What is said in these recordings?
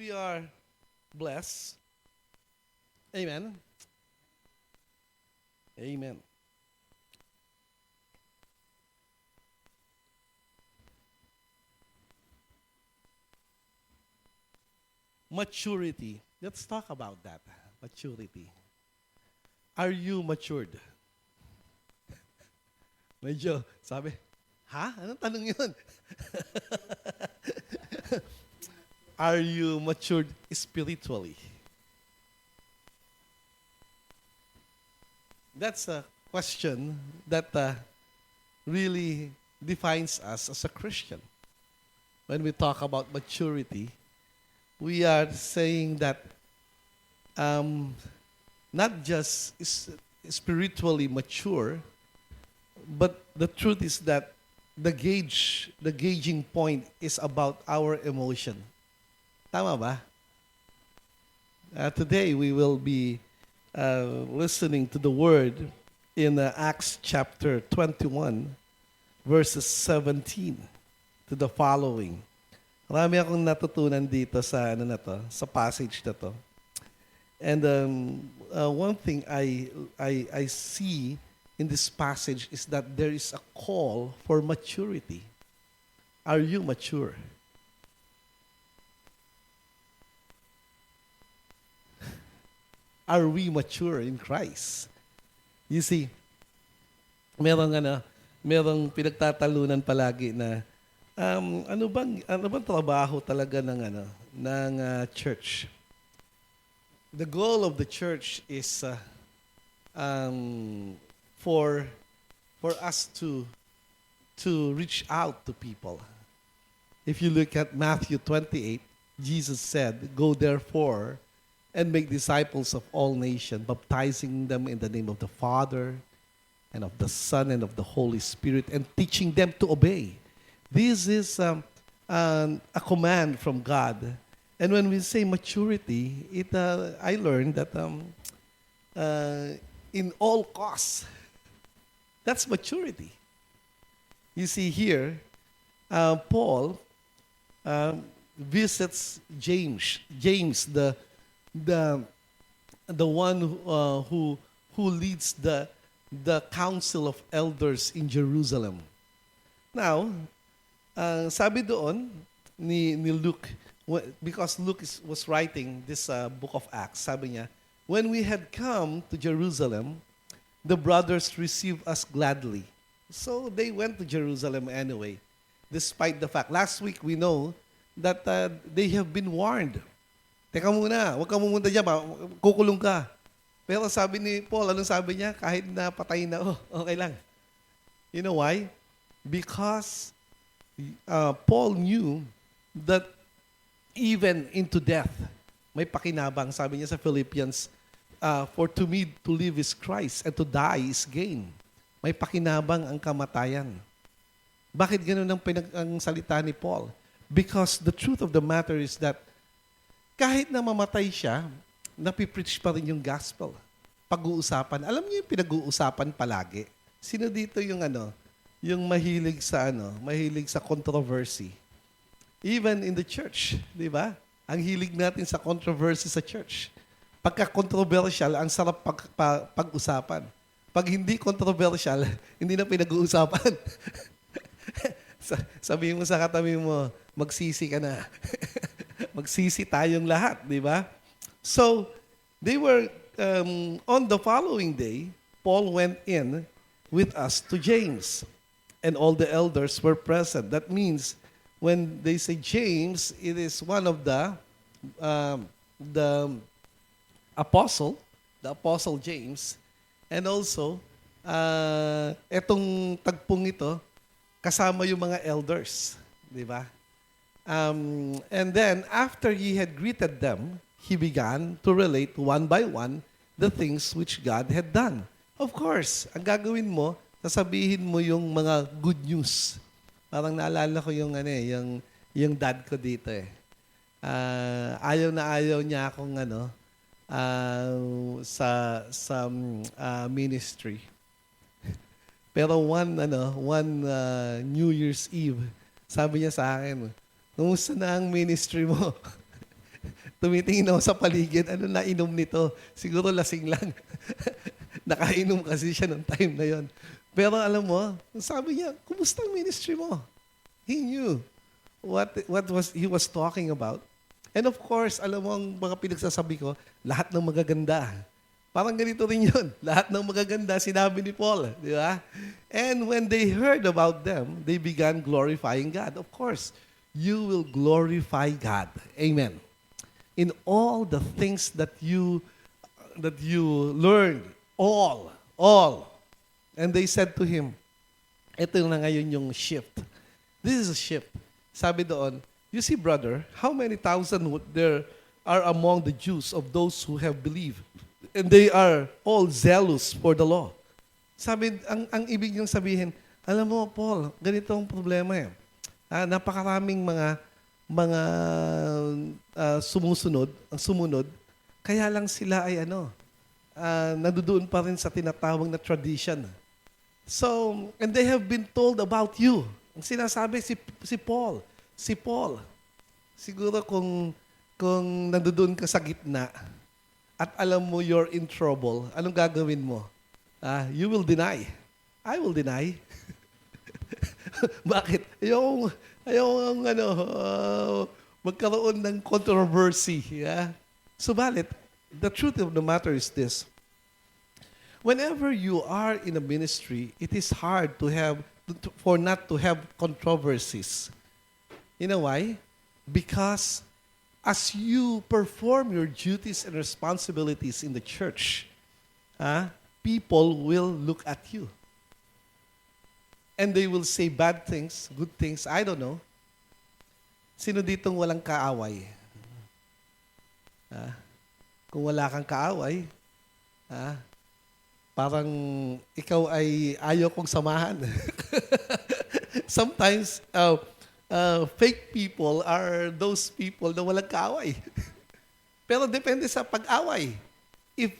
we are blessed. Amen. Amen. Maturity. Let's talk about that. Maturity. Are you matured? Medyo, sabi, ha? Anong tanong yun? Are you matured spiritually? That's a question that really defines us as a Christian. When we talk about maturity, we are saying that not just spiritually mature, but the truth is that the gauging point is about our emotion. Tama ba? Today we will be listening to the word in Acts chapter 21, verses 17 to the following. Marami akong natutunan dito sa sa passage na to. And one thing I see in this passage is that there is a call for maturity. Are you mature? Are we mature in Christ? You see, merong pinagtatalunan palagi na ano bang trabaho talaga ng church? The goal of the church is for us to reach out to people. If you look at Matthew 28, Jesus said, "Go therefore and make disciples of all nations, baptizing them in the name of the Father and of the Son and of the Holy Spirit, and teaching them to obey." This is a command from God. And when we say maturity, I learned that in all costs, that's maturity. You see here, Paul visits James. James, the one who leads the council of elders in Jerusalem. Now, sabi doon ni Luke, because Luke was writing this book of Acts, sabi niya, when we had come to Jerusalem, the brothers received us gladly. So they went to Jerusalem anyway, despite the fact. Last week we know that they have been warned. Teka muna, huwag ka pumunta dyan, kukulong ka. Pero sabi ni Paul, anong sabi niya? Kahit na patay na, okay lang. You know why? Because Paul knew that even into death, may pakinabang. Sabi niya sa Philippians, for to me to live is Christ and to die is gain. May pakinabang ang kamatayan. Bakit ganun ang salita ni Paul? Because the truth of the matter is that kahit na mamatay siya, napipreach pa rin yung gospel. Pag-uusapan. Alam niyo yung pinag-uusapan palagi? Sino dito yung yung mahilig sa controversy? Even in the church, di ba? Ang hilig natin sa controversy sa church. Pagka-controversial, ang sarap pag-usapan. Pag hindi controversial, hindi na pinag-uusapan. Sabihin mo sa katabi mo, magsisi ka na. Magsisi tayong lahat, di ba? So, they were, on the following day, Paul went in with us to James. And all the elders were present. That means, when they say James, it is one of the apostle James, and also etong tagpong ito kasama yung mga elders, di ba? And then after he had greeted them, he began to relate one by one the things which God had done. Of course, ang gagawin mo, sasabihin mo yung mga good news. Parang naalala ko yung dad ko dito eh. Ayaw na ayaw niya akong sa ministry. Pero one New Year's Eve, sabi niya sa akin, "Kumusta na ang ministry mo?" Tumitingin ako sa paligid, ano na inom nito? Siguro lasing lang. Nakainom kasi siya ng time na yon. Pero alam mo, sabi niya, kumusta ang ministry mo? He knew he was talking about. And of course, alam mo ang mga pinagsasabi ko, lahat ng magaganda. Parang ganito rin yun. Lahat ng magaganda, sinabi ni Paul. Di ba? And when they heard about them, they began glorifying God. Of course, you will glorify God. Amen. In all the things that you learned, all. And they said to him, ito na ngayon yung shift. This is a shift. Sabi doon, you see, brother, how many thousand there are among the Jews of those who have believed? And they are all zealous for the law. Sabi, ang ibig niyong sabihin, alam mo, Paul, ganito ang problema eh. Napakaraming mga sumunod, kaya lang sila ay nandoon pa rin sa tinatawag na tradition. So, and they have been told about you. Ang sinasabi si Paul. Siguro kung nandoon ka sa gitna at alam mo you're in trouble, anong gagawin mo? You will deny. I will deny. Bakit? Ayong magkaroon ng controversy. Yeah? Subalit, the truth of the matter is this. Whenever you are in a ministry, it is hard for not to have controversies. You know why? Because as you perform your duties and responsibilities in the church, people will look at you. And they will say bad things, good things, I don't know. Sino ditong walang kaaway? Kung wala kang kaaway, parang ikaw ay ayaw kong samahan. Sometimes, fake people are those people na walang kaaway. Pero depende sa pag-away. If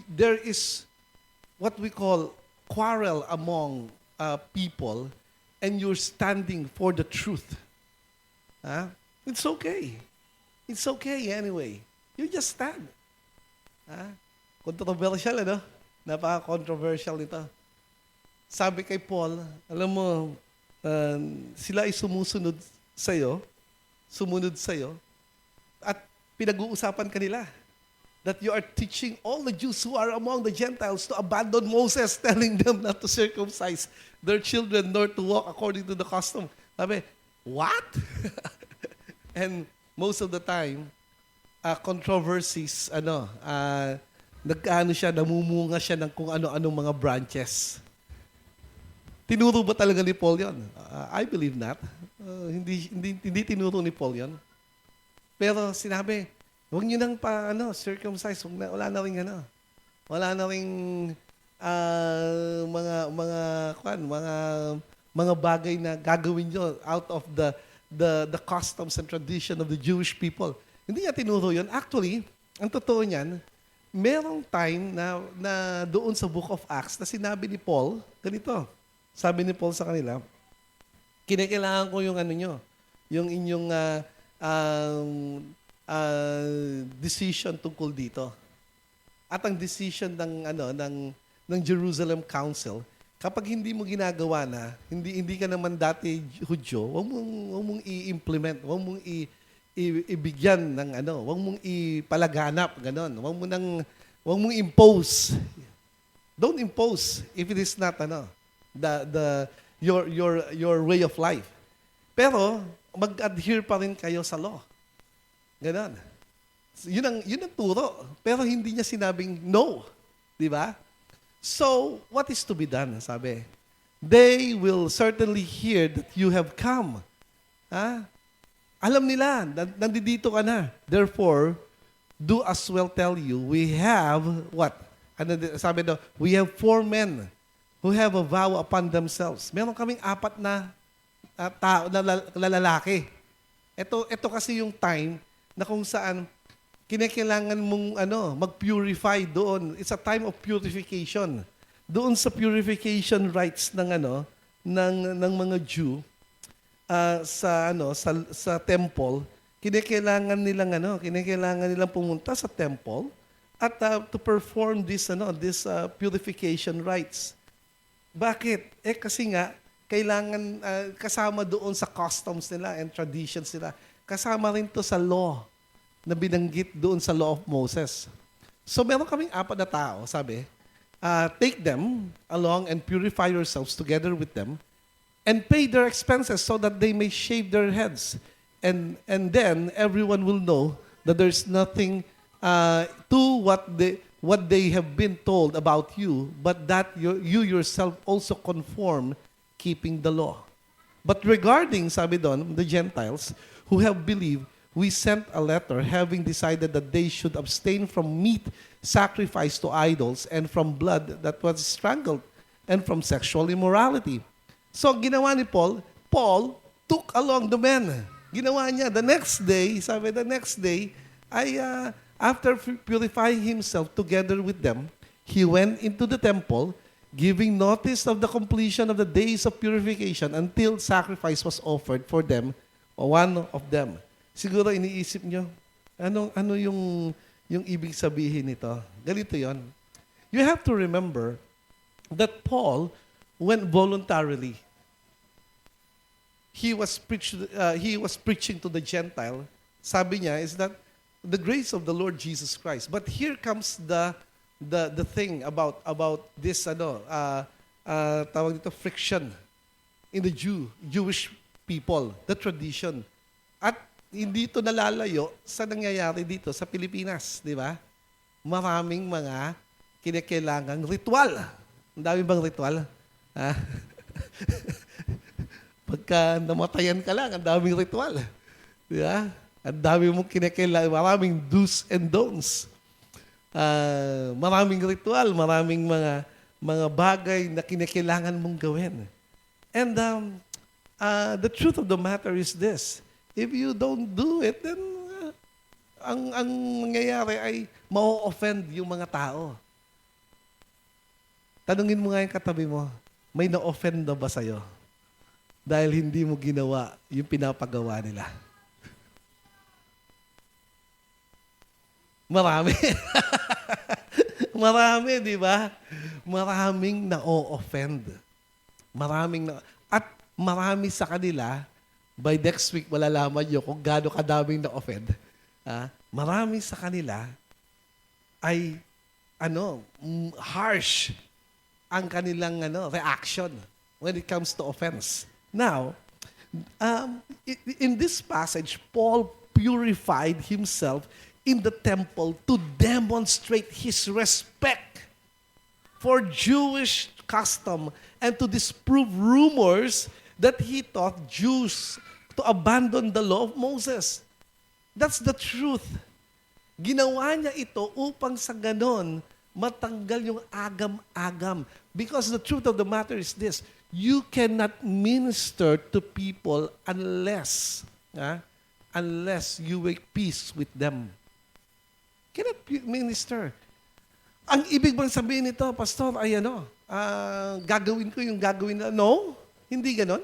there is what we call quarrel among people and you're standing for the truth, it's okay. It's okay anyway. You just stand. Controversial, Napaka-controversial nito. Sabi kay Paul, alam mo, sila ay sumunod sa'yo, at pinag-uusapan kanila that you are teaching all the Jews who are among the Gentiles to abandon Moses, telling them not to circumcise their children nor to walk according to the custom. Sabi, what? And most of the time, controversies, namumunga siya ng kung ano-anong mga branches. Tinuro ba talaga ni Paul yan? I believe not. Hindi tinuro ni Paul yan. Pero sinabi, huwag niyo nang circumcise, wala na ring mga bagay na gagawin niyo out of the customs and tradition of the Jewish people. Hindi niya tinuro yun. Actually, ang totoo niyan, merong time na doon sa Book of Acts na sinabi ni Paul, ganito, sabi ni Paul sa kanila, kinakailangan ko yung yung inyong decision tungkol dito. At ang decision ng Jerusalem Council, kapag hindi mo ginagawa na, hindi ka naman dati Hudyo, huwag mong i-implement, huwag mong ibigyan ng huwag mong ipalaganap, ganon. Huwag mong impose. Don't impose if it is not your way of life. Pero mag-adhere pa rin kayo sa law. Ganon. Yun ang turo. Pero hindi niya sinabing no. Di ba? So, what is to be done? Sabi, they will certainly hear that you have come. Alam nila, nandito ka na. Therefore, do as well tell you, we have, what? Sabi daw, we have 4 men who have a vow upon themselves. Meron kaming 4 na tao, na lalaki. Ito kasi yung time na kung saan kinakailangan mong mag-purify doon. It's a time of purification. Doon sa purification rites ng mga Jew, sa temple, Kinikailangan nilang pumunta sa temple at to perform this purification rites. Bakit? Kasi nga kailangan kasama doon sa customs nila and traditions nila. Kasama rin to sa law na binanggit doon sa law of Moses. So meron kaming 4 na tao, sabi, take them along and purify yourselves together with them and pay their expenses so that they may shave their heads. And then everyone will know that there's nothing to what they have been told about you, but that you yourself also conform keeping the law. But regarding, sabi doon, the Gentiles who have believed, we sent a letter having decided that they should abstain from meat sacrificed to idols and from blood that was strangled and from sexual immorality. So ginawa ni Paul took along the men. Ginawa niya the next day, after purifying himself together with them, he went into the temple, giving notice of the completion of the days of purification until sacrifice was offered for them, one of them. Siguro iniisip nyo, ano yung ibig sabihin nito? Ganito yon. You have to remember that Paul went voluntarily. He was preaching to the Gentile. Sabi niya is that the grace of the Lord Jesus Christ. But here comes the thing about this tawag dito friction in the Jewish people, the tradition. At hindi ito nalalayo sa nangyayari dito sa Pilipinas, di ba? Maraming mga kinakailangang ritual. Ang dami bang ritual? Ha? Pagka namatayan ka lang, ang daming ritual. Di ba? Ang dami mong kinakailangan, maraming do's and don'ts. Maraming ritual, maraming mga bagay na kinakailangan mong gawin. And the truth of the matter is this. If you don't do it, then ang mangyayari ay ma-offend yung mga tao. Tanungin mo nga yung katabi mo, may na-offend na ba sa'yo? Dahil hindi mo ginawa yung pinapagawa nila. Marami. Marami, di ba? Maraming na-offend. At marami sa kanila, by next week, malalaman nyo kung gaano kadaming na-offend. Marami sa kanila ay harsh ang kanilang reaction when it comes to offense. Now, in this passage, Paul purified himself in the temple to demonstrate his respect for Jewish custom and to disprove rumors that he taught Jews to abandon the law of Moses. That's the truth. Ginawa niya ito upang sa ganon matanggal yung agam-agam. Because the truth of the matter is this, you cannot minister to people unless you make peace with them. Cannot minister. Ang ibig bang sabihin nito, Pastor, ay gagawin ko yung gagawin na. No, hindi ganon.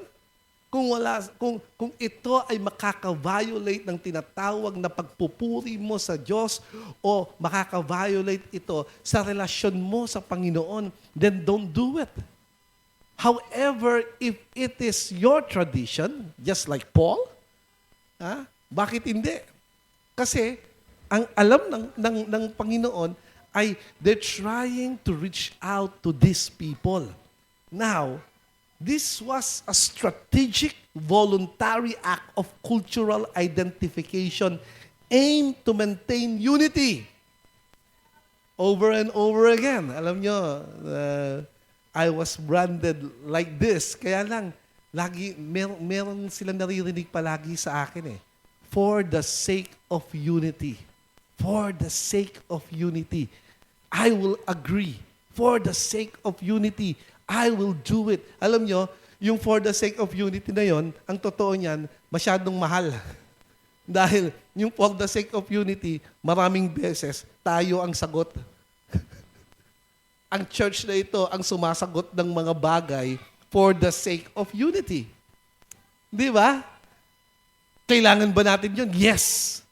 Kung ito ay makaka-violate ng tinatawag na pagpupuri mo sa Diyos o makaka-violate ito sa relasyon mo sa Panginoon, then don't do it. However, if it is your tradition, just like Paul, bakit hindi? Kasi ang alam ng Panginoon ay they're trying to reach out to these people. Now, this was a strategic, voluntary act of cultural identification aimed to maintain unity. Over and over again. Alam nyo, I was branded like this. Kaya lang, lagi, meron silang naririnig palagi sa akin For the sake of unity. For the sake of unity. I will agree. For the sake of unity. I will do it. Alam nyo, yung for the sake of unity na yon, ang totoo niyan, masyadong mahal. Dahil yung for the sake of unity, maraming beses, tayo ang sagot. Ang church na ito ang sumasagot ng mga bagay for the sake of unity. Di ba? Kailangan ba natin yun? Yes.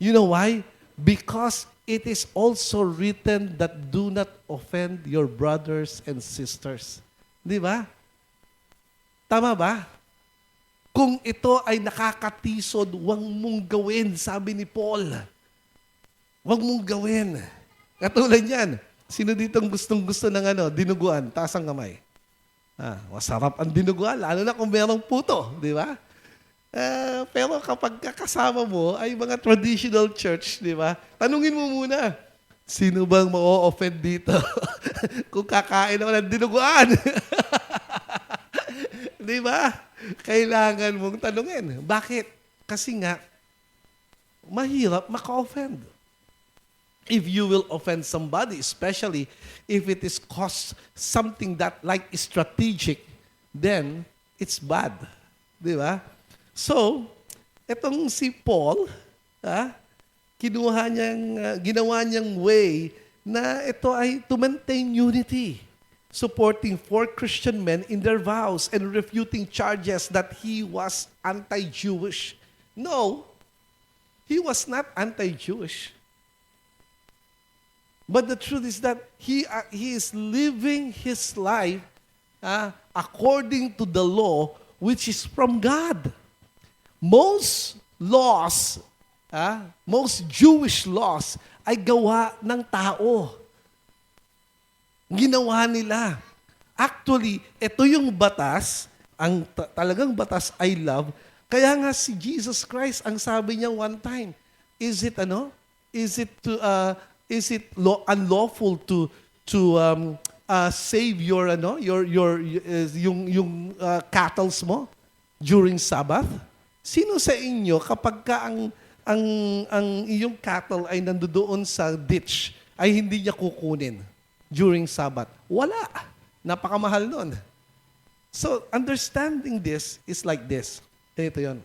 You know why? Because it is also written that do not offend your brothers and sisters. Di ba? Tama ba? Kung ito ay nakakatisod, huwag mong gawin, sabi ni Paul. Huwag mong gawin. Katulad yan. Sino ditong gustong-gusto ng dinuguan? Taas ang kamay. Masarap ang dinuguan, lalo na kung merong puto, di ba? Pero kapag kasama mo ay mga traditional church, di ba? Tanungin mo muna, sino bang ma-offend dito? Kung kakain ako ng dinuguan. Di ba? Kailangan mong tanungin. Bakit? Kasi nga, mahirap maka-offend. If you will offend somebody, especially if it is cost something that like strategic, then it's bad. Di ba? So, etong si Paul, ginawa niyang way na ito ay to maintain unity, supporting 4 Christian men in their vows and refuting charges that he was anti-Jewish. No, he was not anti-Jewish. But the truth is that he is living his life according to the law which is from God. Most laws, most Jewish laws ay gawa ng tao. Ginawa nila. Actually, ito yung batas, ang talagang batas I love. Kaya nga si Jesus Christ, ang sabi niya one time, is it unlawful to save your cattle mo during Sabbath? Sino sa inyo kapag ka ang iyong cattle ay nandoon sa ditch ay hindi niya kukunin during Sabbath? Wala. Napakamahal nun. So, understanding this is like this. Ito yun.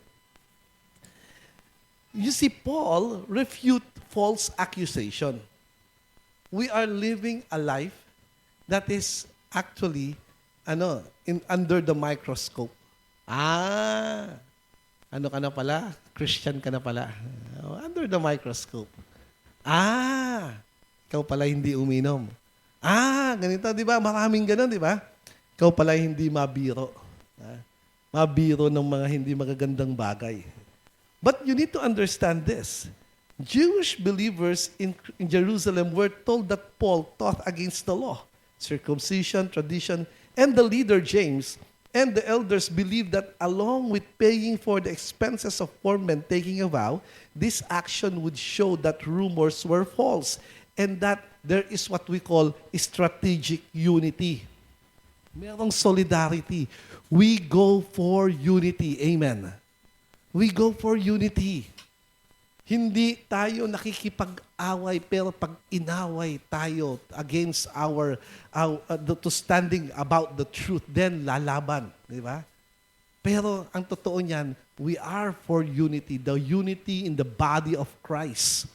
You see, Paul refute false accusation. We are living a life that is actually under the microscope. Ano ka na pala? Christian ka na pala. Under the microscope. Ikaw pala hindi uminom. Ganito, di ba? Maraming ganun, di ba? Ikaw pala hindi mabiro. Mabiro ng mga hindi magagandang bagay. But you need to understand this. Jewish believers in Jerusalem were told that Paul taught against the law, circumcision, tradition, and the leader James and the elders believed that along with paying for the expenses of 4 men taking a vow, this action would show that rumors were false and that there is what we call strategic unity. Merong solidarity. We go for unity. Amen. We go for unity. Hindi tayo nakikipag-away, pero pag inaway tayo against to standing about the truth, then lalaban. Di ba? Pero ang totoo niyan, we are for unity, the unity in the body of Christ.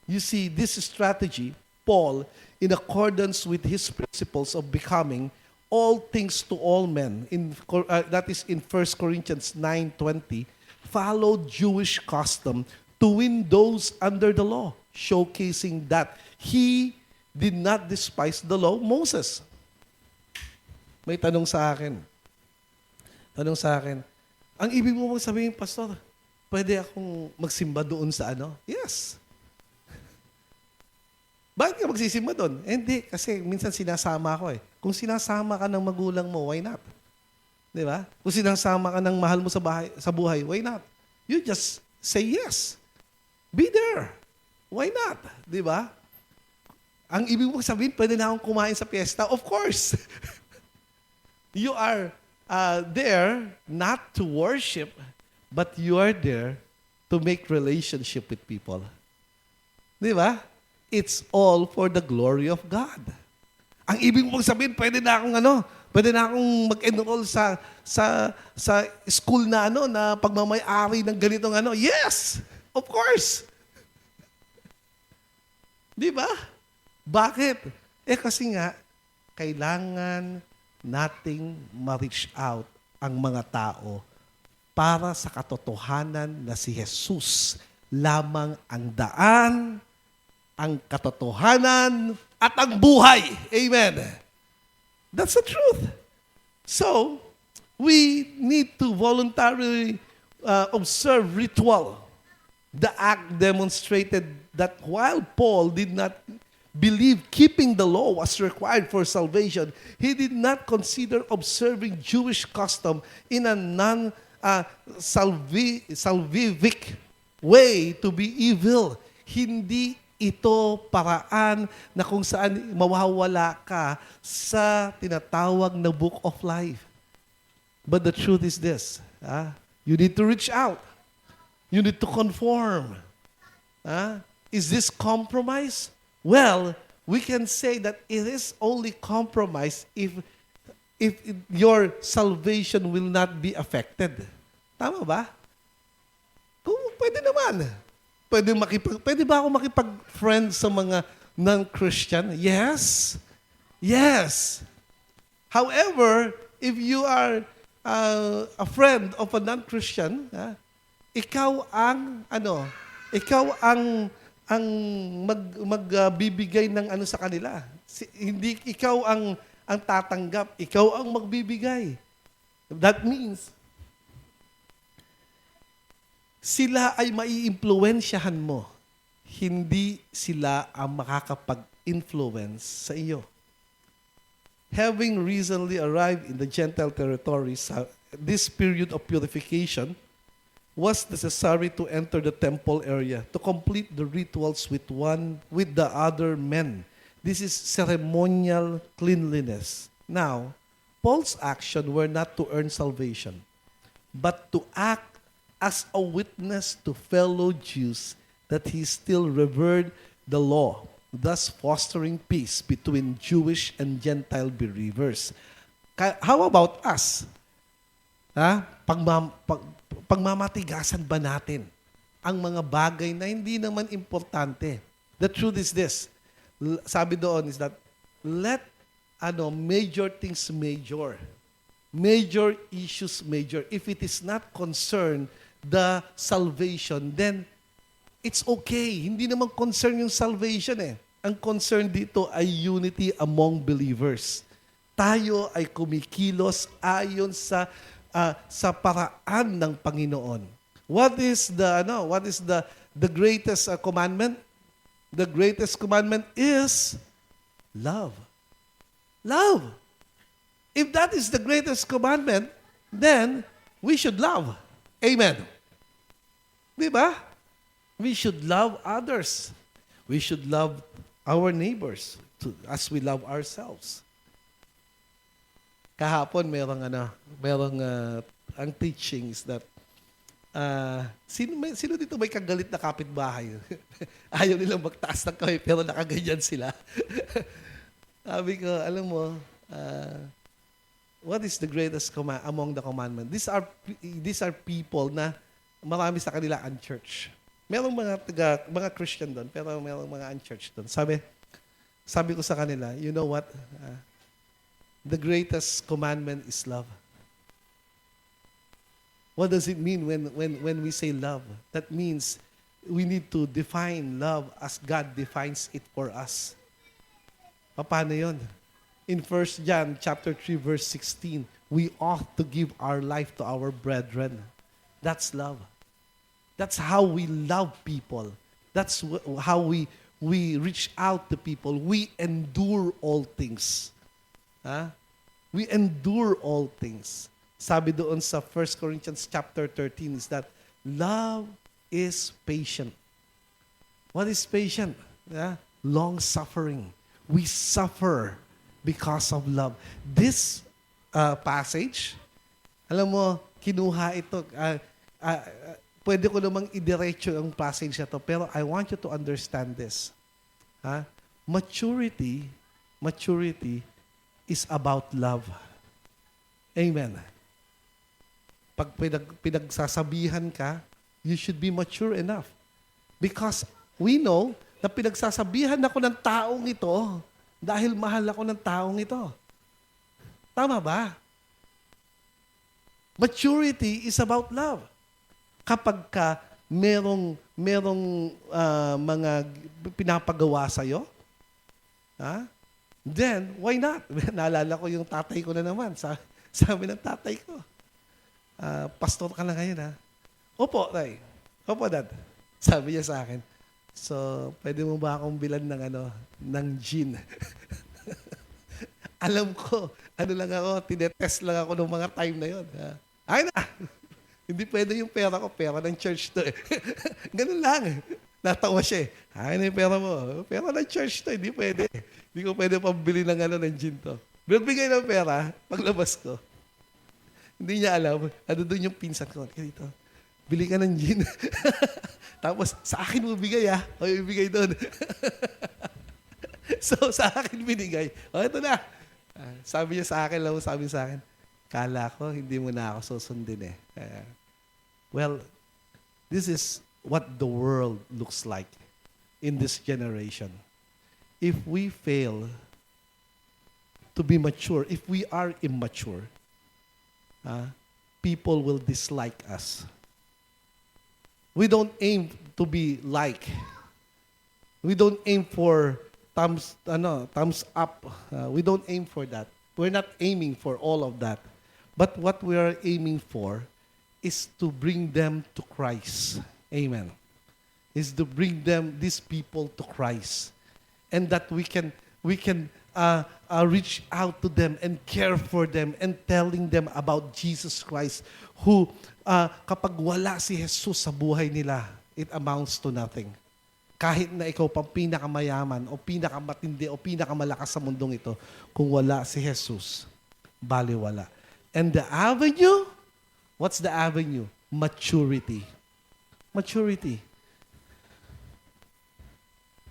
You see, this strategy, Paul, in accordance with his principles of becoming all things to all men, that is in 1 Corinthians 9:20, followed Jewish custom to win those under the law, showcasing that he did not despise the law of Moses. May tanong sa akin. Ang ibig mo sabihin, Pastor, pwede akong magsimba doon sa Yes. Bakit ka magsisimba doon? Hindi, kasi minsan sinasama ako . Kung sinasama ka ng magulang mo, why not? Di ba? Kung sinasama ka ng mahal mo sa buhay, why not? You just say yes. Be there. Why not? Di ba? Ang ibig mong sabihin, pwede na akong kumain sa piyesta? Of course. You are there not to worship, but you are there to make relationship with people. Di ba? It's all for the glory of God. Ang ibig mong sabihin, pwede na akong mag-enroll sa school na na pagmamay-ari ng ganitong Yes! Of course! Di ba? Bakit? Kasi nga, kailangan nating ma-reach out ang mga tao para sa katotohanan na si Jesus lamang ang daan, ang katotohanan, at ang buhay. Amen. That's the truth. So, we need to voluntarily observe ritual. The act demonstrated that while Paul did not believe keeping the law was required for salvation, he did not consider observing Jewish custom in a non-salvific way to be evil. Hindi ito paraan na kung saan mawawala ka sa tinatawag na book of life. But the truth is this, you need to reach out. You need to conform. Is this compromise? Well, we can say that it is only compromise if your salvation will not be affected. Tama ba? Kung pwede naman. Pwede ba ako makipag-friend sa mga non-Christian? Yes. Yes. However, if you are a friend of a non-Christian, ikaw ang magbibigay ng ano sa kanila. Hindi ikaw ang tatanggap, ikaw ang magbibigay. That means sila ay maiimpluwensyahan mo. Hindi sila ang makakapag-influence sa iyo. Having recently arrived in the Gentile territories, this period of purification was necessary to enter the temple area to complete the rituals with the other men. This is ceremonial cleanliness. Now, Paul's action were not to earn salvation, but to act as a witness to fellow Jews that he still revered the law, thus fostering peace between Jewish and Gentile believers. How about us? Pagmamatigasan ba natin ang mga bagay na hindi naman importante? The truth is this. Sabi doon is that let major things major. Major issues major. If it is not concerned the salvation, then it's okay. Hindi naman concern yung salvation eh. Ang concern dito ay unity among believers. Tayo ay kumikilos ayon sa paraan ng Panginoon. What is the greatest commandment? The greatest commandment is love. Love. If that is the greatest commandment, then we should love. Amen. Di ba? We should love others. We should love our neighbors as we love ourselves. Kahapon ang teaching is that sino dito may kagalit na kapitbahay? Ayaw nilang magtaas ng kamay pero nakaganyan sila. Sabi ko, alam mo, what is the greatest among the commandments? These are people na marami sa kanila unchurched. Merong mga Christian doon, pero merong mga unchurched doon. Sabi ko sa kanila, you know what? The greatest commandment is love. What does it mean when we say love? That means we need to define love as God defines it for us. Paano yun? In 1 John chapter 3 verse 16, we ought to give our life to our brethren. That's love. That's how we love people. That's how we reach out to people. We endure all things. We endure all things. Sabi doon sa 1 Corinthians chapter 13 is that love is patient. What is patient? Long-suffering. We suffer because of love. This passage, alam mo, kinuha ito, pwede ko namang idiretso ang passage na to, pero I want you to understand this. Maturity is about love. Amen. Pag pinagsasabihan ka, you should be mature enough. Because we know na pinagsasabihan ako ng taong ito dahil mahal ako ng taong ito. Tama ba? Maturity is about love. Kapag ka merong mga pinapagawa sa'yo, then why not? Naalala ko yung tatay ko na naman. Sabi ng tatay ko, pastor ka na ngayon, ha? Opo, tay. Opo, dad. Sabi niya sa akin, so, pwede mo ba akong bilan ng gin? Alam ko, tinetest lang ako ng mga time na yun. Ay na! Hindi pwede yung pera ko, pera ng church to eh. Ganun lang. Natawa siya eh. Ay na yung pera mo. Pera ng church to, hindi pwede. Hindi ko pwede pambili ng gin to. Bigay ng pera, paglabas ko. Hindi niya alam, doon yung pinsan ko. Dito, bili ka ng gin. Tapos, sa akin mo bigay o ibigay doon. So, sa akin binigay. Ito na. Sabi niya sa akin, kala ko, hindi mo na ako susundin eh. Well, this is what the world looks like in this generation. If we fail to be mature, if we are immature, people will dislike us. We don't aim to be like. We don't aim for thumbs up. We don't aim for that. We're not aiming for all of that. But what we are aiming for is to bring them to Christ. Amen. Is to bring these people to Christ. And that we can reach out to them and care for them and telling them about Jesus Christ who kapag wala si Jesus sa buhay nila, it amounts to nothing. Kahit na ikaw pang pinakamayaman o pinakamatindi o pinakamalakas sa mundong ito, kung wala si Jesus, baliwala. And the avenue, what's the avenue? Maturity. Maturity.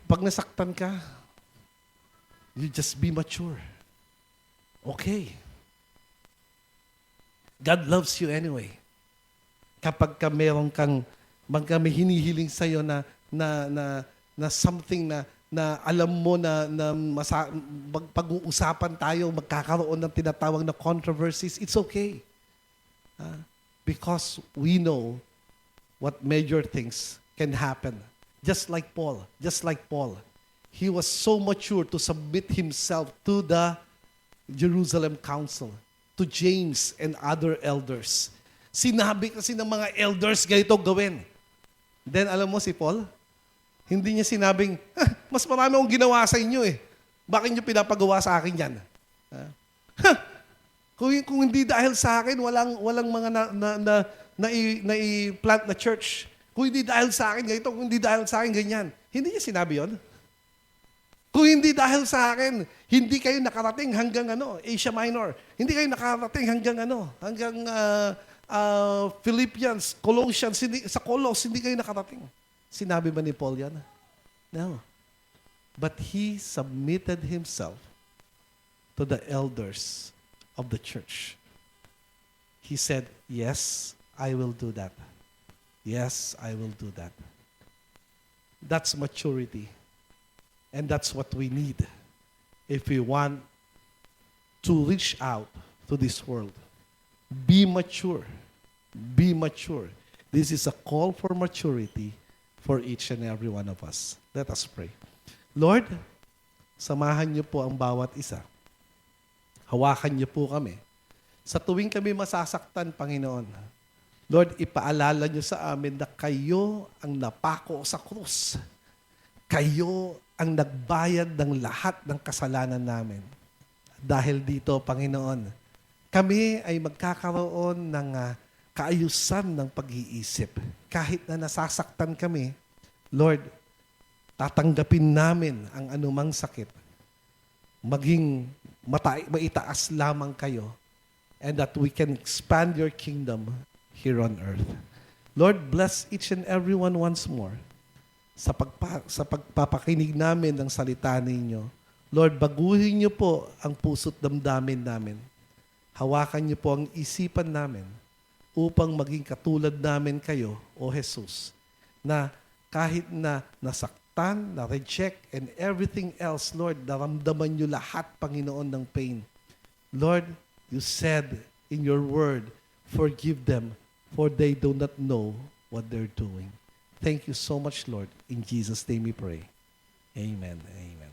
Pag nasaktan ka, you just be mature. Okay. God loves you anyway. Kapag ka meron kang, may hinihiling sa'yo na something na alam mo na pag-uusapan tayo, magkakaroon ng tinatawag na controversies, it's okay. Because we know what major things can happen. Just like Paul. He was so mature to submit himself to the Jerusalem Council, to James and other elders. Sinabi kasi ng mga elders, ganito gawin. Then alam mo si Paul, hindi niya sinabing, mas marami akong ginawa sa inyo eh. Bakit niyo pinapagawa sa akin yan? Kung hindi dahil sa akin, walang mga na-plant na church. Kung hindi dahil sa akin, ganito. Kung hindi dahil sa akin, ganyan. Hindi niya sinabi yon. Kung hindi dahil sa akin, hindi kayo nakarating hanggang Asia Minor. Hindi kayo nakarating hanggang Philippians, Colossians, sa Colos, hindi kayo nakarating. Sinabi ba ni Paul yan? No. But he submitted himself to the elders of the church. He said, yes, I will do that. Yes, I will do that. That's maturity. And that's what we need if we want to reach out to this world. Be mature. Be mature. This is a call for maturity for each and every one of us. Let us pray. Lord, samahan niyo po ang bawat isa. Hawakan niyo po kami. Sa tuwing kami masasaktan, Panginoon, Lord, ipaalala niyo sa amin na kayo ang napako sa krus. Kayo ang nagbayad ng lahat ng kasalanan namin. Dahil dito, Panginoon, kami ay magkakaroon ng kaayusan ng pag-iisip. Kahit na nasasaktan kami, Lord, tatanggapin namin ang anumang sakit. Maging maitaas lamang kayo and that we can expand your kingdom here on earth. Lord, bless each and every one once more sa pagpapakinig namin ng salita ninyo. Lord, baguhin niyo po ang puso't damdamin namin. Hawakan niyo po ang isipan namin upang maging katulad namin kayo, O Jesus, na kahit na nasaktan, na-reject, and everything else, Lord, naramdaman niyo lahat, Panginoon, ng pain. Lord, you said in your word, Forgive them, for they do not know what they're doing. Thank you so much, Lord. In Jesus' name we pray. Amen. Amen.